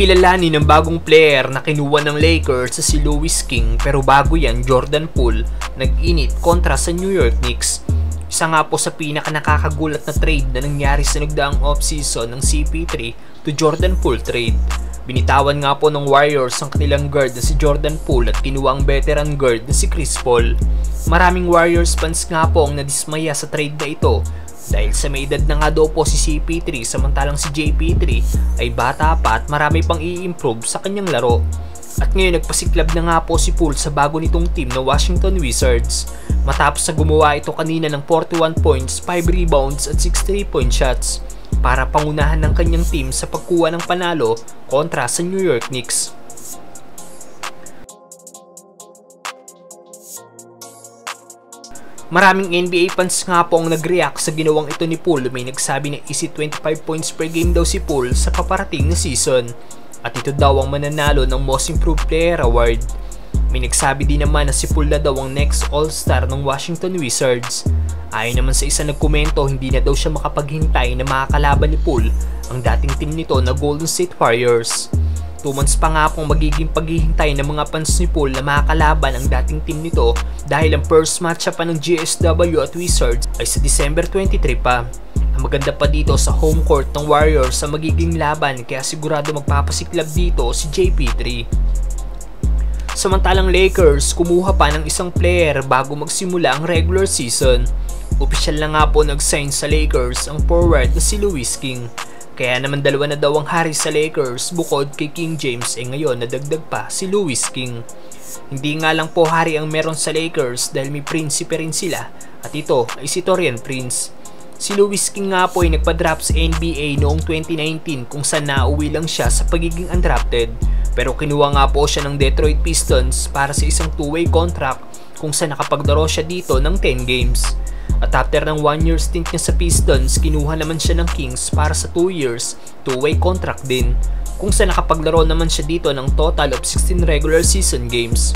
kilalanin ng bagong player na kinuha ng Lakers sa si Louis King, pero bago yan, Jordan Poole nag-init kontra sa New York Knicks. Isa nga po sa pinaka nakakagulat na trade na nangyari sa nagdaang offseason ng CP3 to Jordan Poole trade. Binitawan nga po ng Warriors ang kanilang guard na si Jordan Poole at kinuha ang veteran guard na si Chris Paul. Maraming Warriors fans nga po ang nadismaya sa trade na ito dahil sa may edad na nga daw po si CP3 samantalang si JP3 ay bata pa at marami pang i-improve sa kanyang laro. At ngayon nagpasiklab na nga po si Poole sa bago nitong team na Washington Wizards matapos na gumawa ito kanina ng 41 points, 5 rebounds at 6 3-point shots para pangunahan ng kanyang team sa pagkuha ng panalo kontra sa New York Knicks. Maraming NBA fans nga po ang nag-react sa ginawang ito ni Poole. May nagsabi na easy 25 points per game daw si Poole sa paparating na season. At ito daw ang mananalo ng Most Improved Player Award. May nagsabi din naman na si Poole na daw ang next All-Star ng Washington Wizards. Ayon naman sa isa nagkomento, hindi na daw siya makapaghintay na makakalaban ni Poole ang dating team nito na Golden State Warriors. 2 months pa nga pong magiging paghihintay ng mga fans ni Poole na makakalaban ang dating team nito dahil ang first matchup pa ng GSW at Wizards ay sa December 23 pa. Ang maganda pa dito sa home court ng Warriors sa magiging laban kaya sigurado magpapasiklab dito si JP3. Samantalang Lakers kumuha pa ng isang player bago magsimula ang regular season. Opisyal na nga po nag-sign sa Lakers ang forward na si Louis King. Kaya naman dalawa na daw ang hari sa Lakers bukod kay King James ngayon nadagdag pa si Louis King. Hindi nga lang po hari ang meron sa Lakers dahil may prinsipe rin sila at ito ay si Taurean Prince. Si Louis King nga po ay nagpa-drop sa NBA noong 2019 kung saan nauwi lang siya sa pagiging undrafted. Pero kinuha nga po siya ng Detroit Pistons para sa isang 2-way contract kung saan nakapaglaro siya dito ng 10 games. At after ng 1-year stint niya sa Pistons, kinuha naman siya ng Kings para sa 2 years, 2-way contract din, kung saan nakapaglaro naman siya dito ng total of 16 regular season games.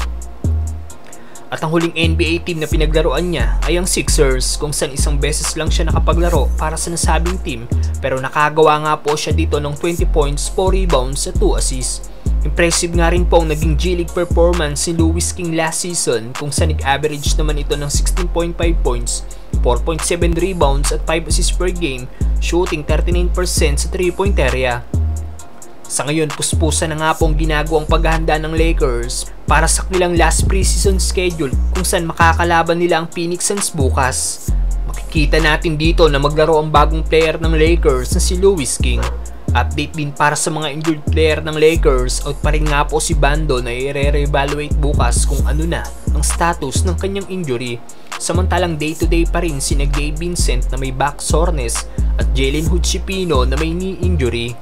At ang huling NBA team na pinaglaruan niya ay ang Sixers, kung saan isang beses lang siya nakapaglaro para sa nasabing team, pero nakagawa nga po siya dito ng 20 points, 4 rebounds at 2 assists. Impressive nga rin po ang naging G-League performance ni Louis King last season kung saan nag-average naman ito ng 16.5 points, 4.7 rebounds at 5 assists per game, shooting 39% sa 3-point area. Sa ngayon, puspusan na nga pong ginagawang paghahanda ng Lakers para sa kanilang last preseason schedule kung saan makakalaban nila ang Phoenix Suns bukas. Makikita natin dito na maglaro ang bagong player ng Lakers na si Louis King. Update din para sa mga injured player ng Lakers, out pa rin nga po si Bando na i-re-evaluate bukas kung ano na ang status ng kanyang injury. Samantalang day-to-day pa rin si Gabe Vincent na may back soreness at Jalen Hood Schifino na may knee injury.